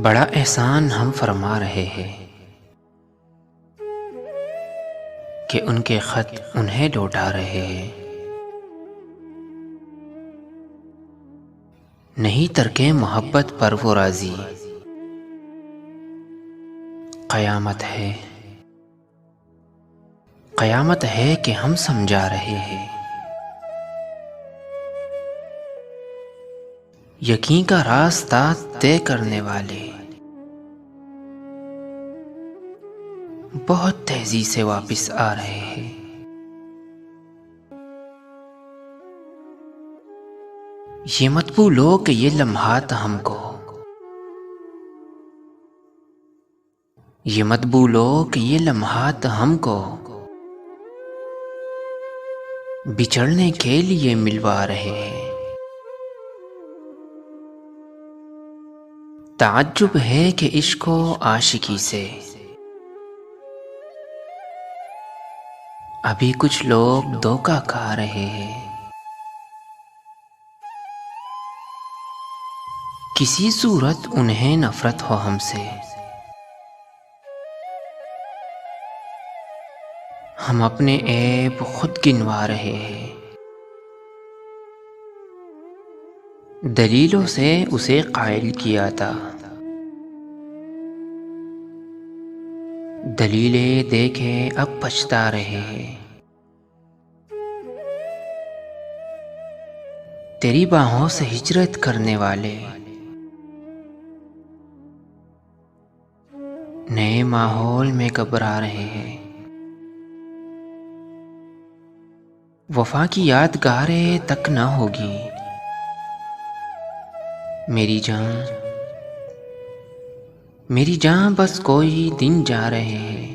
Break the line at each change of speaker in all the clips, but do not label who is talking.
बड़ा एहसान हम फरमा रहे हैं कि उनके खत उन्हें लौटा रहे हैं। नहीं तरके मोहब्बत पर वो राजी, क़यामत है, क़यामत है कि हम समझा रहे हैं। यकीन का रास्ता तय करने वाले बहुत तेजी से वापस आ रहे हैं। ये मत भूलो कि ये लम्हात हमको, ये मत भूलो कि ये लम्हात हमको बिछड़ने के लिए मिलवा रहे हैं। ताज्जुब है कि इश्क व आशिकी से अभी कुछ लोग धोखा खा रहे हैं। किसी सूरत उन्हें नफरत हो हमसे, हम अपने ऐब खुद गिनवा रहे हैं। दलीलों से उसे कायल किया था, दलीलें देखे अब पछता रहे हैं। तेरी बाहों से हिजरत करने वाले नए माहौल में घबरा रहे हैं। वफा की यादगारें तक न होगी मेरी जान बस कोई दिन जा रहे हैं।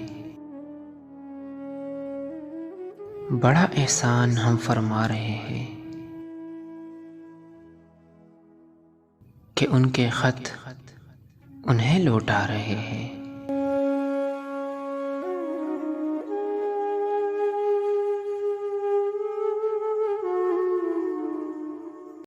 बड़ा एहसान हम फरमा रहे हैं कि उनके खत उन्हें लौटा रहे हैं।